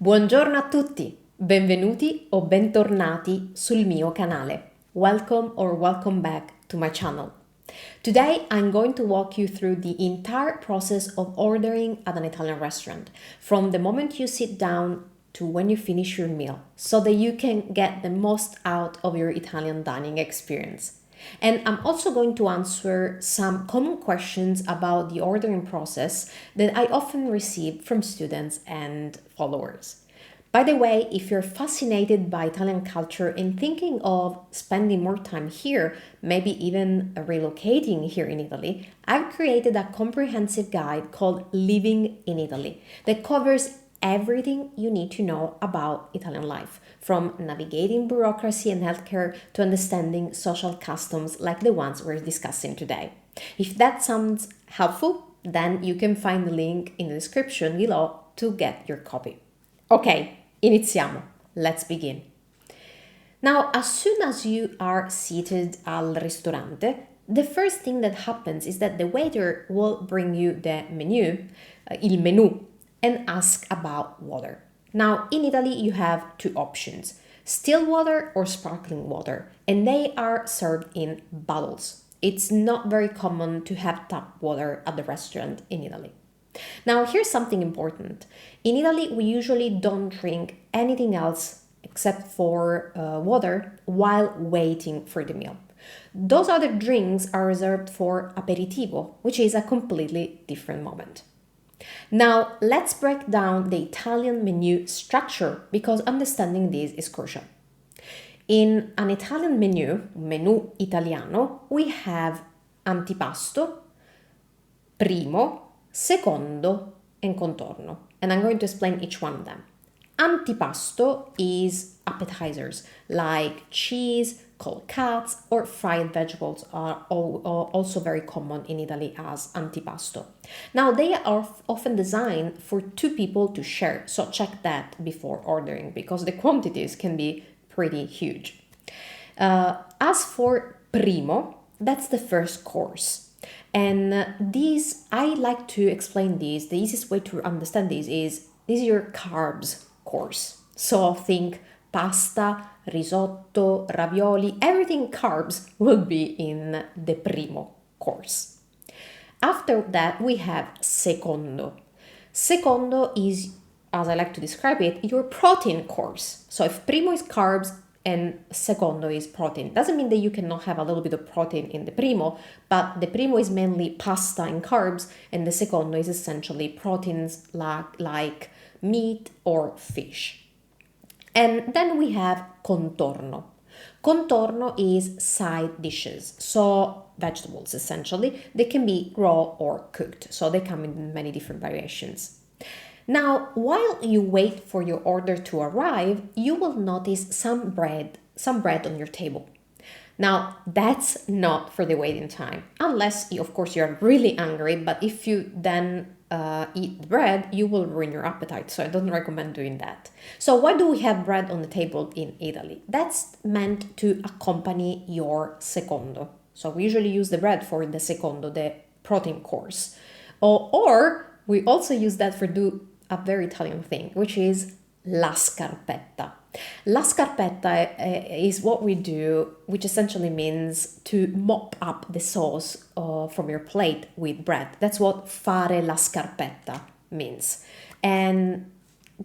Buongiorno a tutti, benvenuti o bentornati sul mio canale. Welcome or welcome back to my channel. Today I'm going to walk you through the entire process of ordering at an Italian restaurant, from the moment you sit down to when you finish your meal, so that you can get the most out of your Italian dining experience. And I'm also going to answer some common questions about the ordering process that I often receive from students and followers. By the way, if you're fascinated by Italian culture and thinking of spending more time here, maybe even relocating here in Italy, I've created a comprehensive guide called Living in Italy that covers everything you need to know about Italian life, from navigating bureaucracy and healthcare to understanding social customs like the ones we're discussing today. If that sounds helpful, then you can find the link in the description below to get your copy. Ok, iniziamo. Let's begin. Now, as soon as you are seated al ristorante, the first thing that happens is that the waiter will bring you the menu, il menù, and ask about water. Now, in Italy, you have two options, still water or sparkling water, and they are served in bottles. It's not very common to have tap water at the restaurant in Italy. Now, here's something important. In Italy, we usually don't drink anything else except for water while waiting for the meal. Those other drinks are reserved for aperitivo, which is a completely different moment. Now, let's break down the Italian menu structure because understanding this is crucial. In an Italian menù italiano, we have antipasto, primo, secondo, and contorno. And I'm going to explain each one of them. Antipasto is appetizers like cheese, cold cuts, or fried vegetables are also very common in Italy as antipasto. Now, they are often designed for two people to share, so check that before ordering because the quantities can be pretty huge. As for primo, that's the first course. And I like to explain this. The easiest way to understand this is your carbs course. So think pasta, risotto, ravioli, everything carbs will be in the primo course. After that, we have secondo. Secondo is, as I like to describe it, your protein course. So if primo is carbs and secondo is protein, doesn't mean that you cannot have a little bit of protein in the primo, but the primo is mainly pasta and carbs, and the secondo is essentially proteins like meat or fish. And then we have contorno. Contorno is side dishes, so vegetables essentially. They can be raw or cooked, so they come in many different variations. Now, while you wait for your order to arrive, you will notice some bread on your table. Now, that's not for the waiting time, unless, of course, you're really hungry, but if you then eat the bread, you will ruin your appetite, so I don't recommend doing that. So why do we have bread on the table in Italy? That's meant to accompany your secondo. So we usually use the bread for the secondo, the protein course. Or we also use that for a very Italian thing, which is la scarpetta. La scarpetta is what we do, which essentially means to mop up the sauce from your plate with bread. That's what fare la scarpetta means. And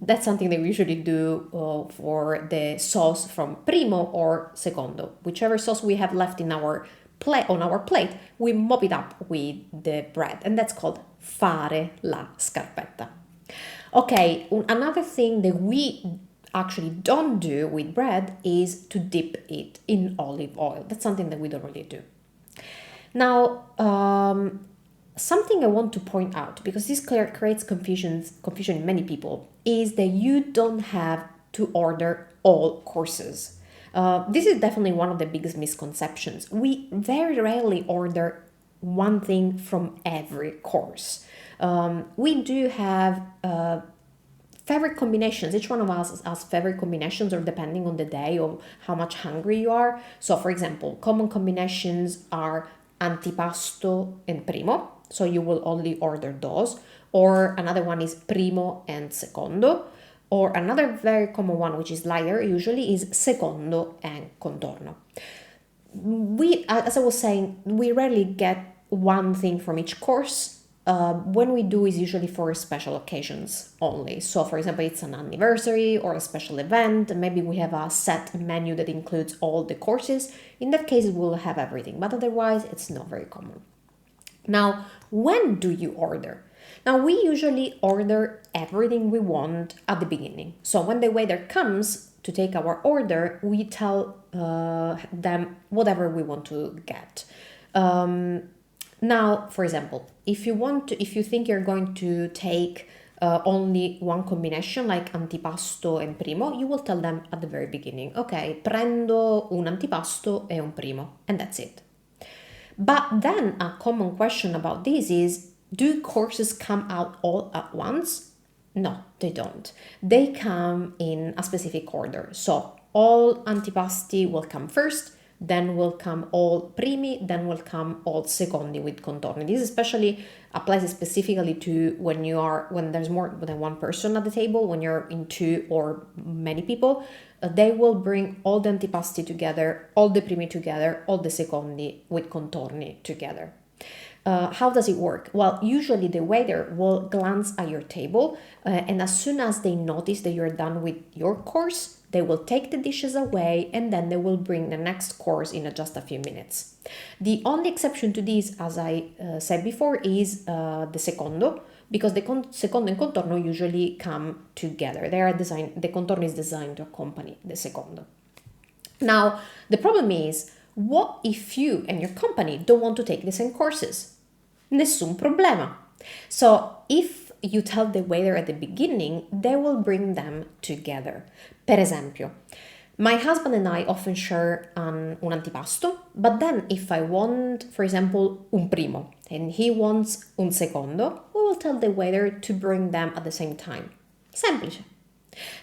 that's something that we usually do for the sauce from primo or secondo. Whichever sauce we have left in our on our plate, we mop it up with the bread. And that's called fare la scarpetta. Okay, another thing that we actually don't do with bread is to dip it in olive oil. That's something that we don't really do. Now, something I want to point out, because this creates confusion in many people, is that you don't have to order all courses. This is definitely one of the biggest misconceptions. We very rarely order one thing from every course. We do have favorite combinations. Each one of us has favorite combinations, or depending on the day or how much hungry you are. So, for example, common combinations are antipasto and primo. So you will only order those. Or another one is primo and secondo. Or another very common one, which is lighter usually, is secondo and contorno. As I was saying, we rarely get one thing from each course. When we do is usually for special occasions only. So for example, it's an anniversary or a special event, maybe we have a set menu that includes all the courses. In that case, we'll have everything, but otherwise it's not very common. Now, when do you order? Now, we usually order everything we want at the beginning. So when the waiter comes to take our order, we tell them whatever we want to get. Now, for example, if you think you're going to take only one combination, like antipasto and primo, you will tell them at the very beginning, okay, prendo un antipasto e un primo, and that's it. But then a common question about this is, do courses come out all at once? No, they don't. They come in a specific order. So all antipasti will come first, then will come all primi, then will come all secondi with contorni. This especially applies specifically to when there's more than one person at the table, when you're in two or many people. They will bring all the antipasti together, all the primi together, all the secondi with contorni together. How does it work? Well, usually the waiter will glance at your table, and as soon as they notice that you're done with your course, they will take the dishes away, and then they will bring the next course in just a few minutes. The only exception to this, as I said before, is the secondo, because the secondo and contorno usually come together. The contorno is designed to accompany the secondo. Now, the problem is, what if you and your company don't want to take the same courses? Nessun problema. So if you tell the waiter at the beginning, they will bring them together. Per esempio, my husband and I often share un antipasto, but then if I want, for example, un primo, and he wants un secondo, we will tell the waiter to bring them at the same time. Semplice.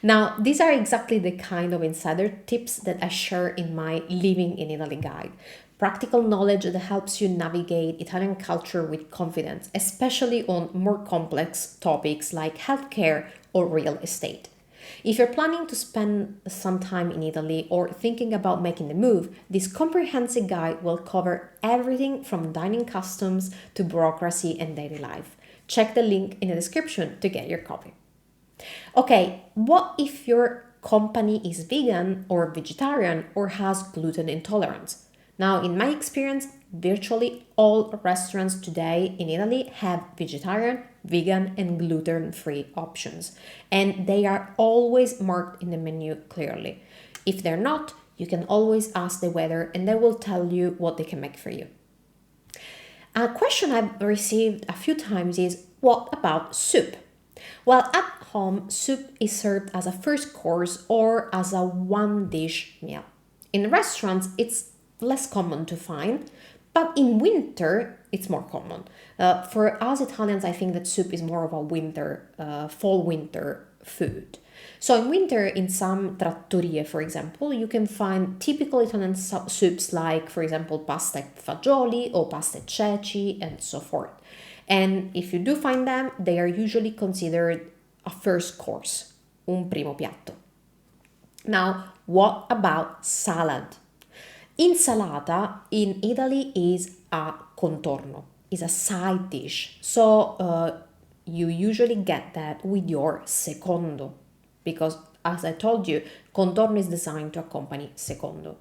Now, these are exactly the kind of insider tips that I share in my Living in Italy guide. Practical knowledge that helps you navigate Italian culture with confidence, especially on more complex topics like healthcare or real estate. If you're planning to spend some time in Italy or thinking about making the move, this comprehensive guide will cover everything from dining customs to bureaucracy and daily life. Check the link in the description to get your copy. Okay, what if your company is vegan or vegetarian or has gluten intolerance? Now, in my experience, virtually all restaurants today in Italy have vegetarian, vegan, and gluten-free options, and they are always marked in the menu clearly. If they're not, you can always ask the waiter and they will tell you what they can make for you. A question I've received a few times is, what about soup? Well, at home, soup is served as a first course or as a one-dish meal. In restaurants, it's less common to find, but in winter, it's more common. For us Italians, I think that soup is more of a fall-winter food. So in winter, in some trattorie, for example, you can find typical Italian soups like, for example, pasta e fagioli or pasta e ceci and so forth. And if you do find them, they are usually considered a first course, un primo piatto. Now, what about salad? Insalata in Italy is a contorno, is a side dish. So you usually get that with your secondo, because as I told you, contorno is designed to accompany secondo.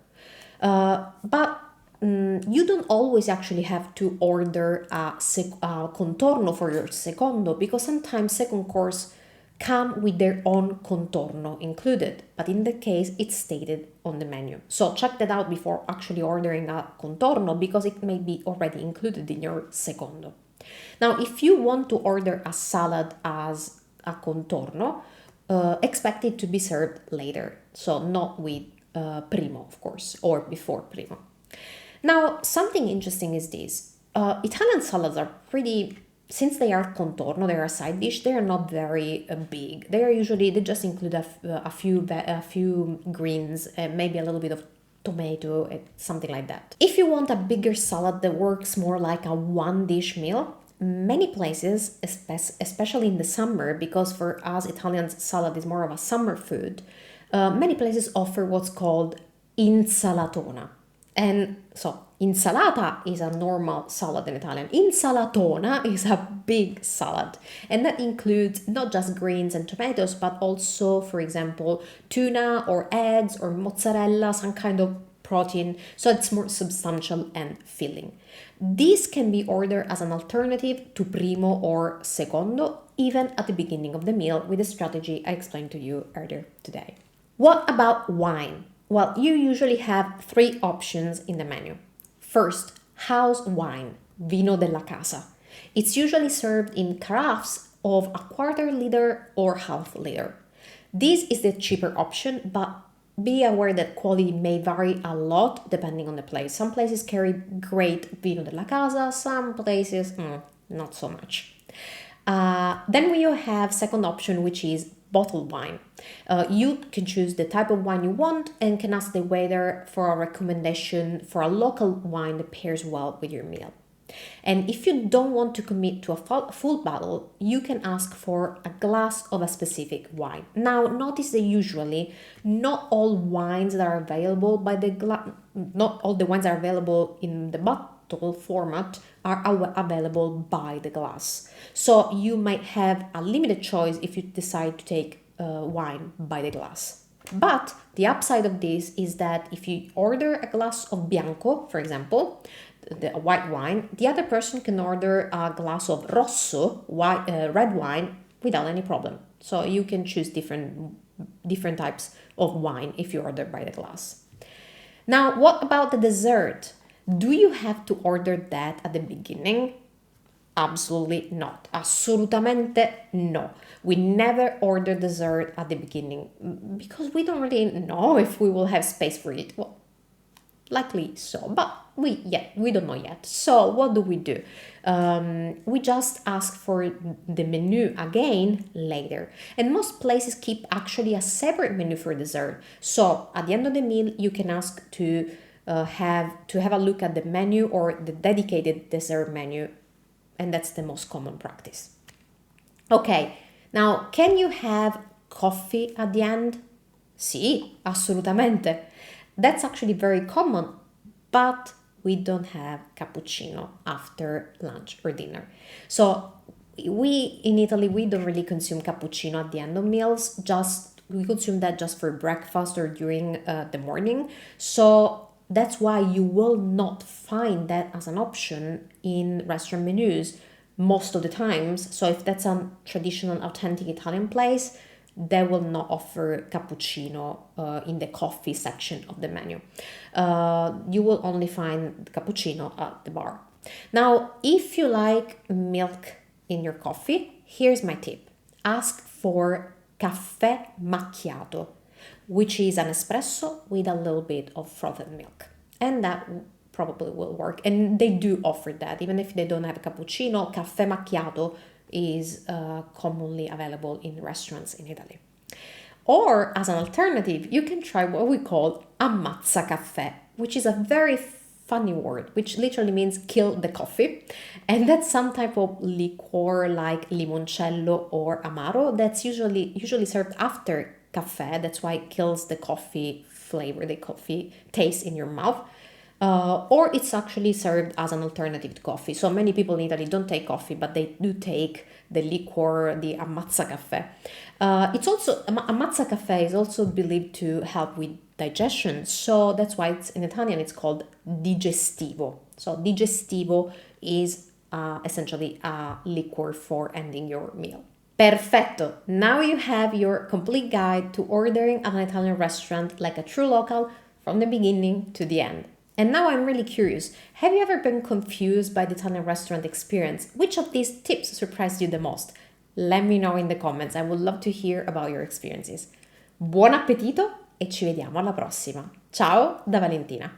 But you don't always actually have to order a contorno for your secondo, because sometimes second course come with their own contorno included, but in that case it's stated on the menu. So check that out before actually ordering a contorno, because it may be already included in your secondo. Now, if you want to order a salad as a contorno, expect it to be served later, so not with primo, of course, or before primo. Now, something interesting is this. Italian salads are since they are contorno, they are a side dish, they are not very big. They just include a few greens, maybe a little bit of tomato, something like that. If you want a bigger salad that works more like a one-dish meal, many places, especially in the summer, because for us Italians, salad is more of a summer food, many places offer what's called insalatona. And so, insalata is a normal salad in Italian. Insalatona is a big salad. And that includes not just greens and tomatoes, but also, for example, tuna or eggs or mozzarella, some kind of protein. So it's more substantial and filling. This can be ordered as an alternative to primo or secondo, even at the beginning of the meal, with the strategy I explained to you earlier today. What about wine? Well, you usually have 3 options in the menu. First, house wine, vino della casa. It's usually served in carafes of a 1/4 liter or 1/2 liter. This is the cheaper option, but be aware that quality may vary a lot depending on the place. Some places carry great vino della casa, some places not so much. Then we have second option, which is bottled wine. You can choose the type of wine you want and can ask the waiter for a recommendation for a local wine that pairs well with your meal. And if you don't want to commit to a full bottle, you can ask for a glass of a specific wine. Now, notice that usually not all wines that are available not all the wines that are available in the bottle format are available by the glass. So you might have a limited choice if you decide to take wine by the glass. But the upside of this is that if you order a glass of Bianco, for example, the white wine, the other person can order a glass of Rosso, red wine, without any problem. So you can choose different types of wine if you order by the glass. Now, what about the dessert? Do you have to order that at the beginning? Absolutely not. Assolutamente no. We never order dessert at the beginning because we don't really know if we will have space for it. Well, likely so, but we don't know yet. So what do? We just ask for the menu again later. And most places keep actually a separate menu for dessert. So at the end of the meal, you can ask to have a look at the menu or the dedicated dessert menu. And that's the most common practice. Okay, now can you have coffee at the end? Sì, assolutamente. That's actually very common, but we don't have cappuccino after lunch or dinner. So we in Italy, we don't really consume cappuccino at the end of meals. We consume that just for breakfast or during the morning. So that's why you will not find that as an option in restaurant menus most of the times. So if that's a traditional, authentic Italian place, they will not offer cappuccino in the coffee section of the menu. You will only find cappuccino at the bar. Now, if you like milk in your coffee, here's my tip. Ask for caffè macchiato, which is an espresso with a little bit of frothed milk. And that probably will work. And they do offer that. Even if they don't have a cappuccino, caffè macchiato is commonly available in restaurants in Italy. Or as an alternative, you can try what we call 𝗓𝗪𝗪, which is a very funny word, which literally means kill the coffee. And that's some type of liqueur like limoncello or amaro that's usually served after caffè. That's why it kills the coffee flavor, the coffee taste in your mouth. Or it's actually served as an alternative to coffee. So many people in Italy don't take coffee, but they do take the liqueur, the 𝗓𝗪𝗪. It's also, 𝗓𝗪𝗪 is also believed to help with digestion. So that's why in Italian it's called digestivo. So digestivo is essentially a liqueur for ending your meal. Perfetto! Now you have your complete guide to ordering at an Italian restaurant like a true local from the beginning to the end. And now I'm really curious, have you ever been confused by the Italian restaurant experience? Which of these tips surprised you the most? Let me know in the comments, I would love to hear about your experiences. Buon appetito e ci vediamo alla prossima. Ciao da Valentina!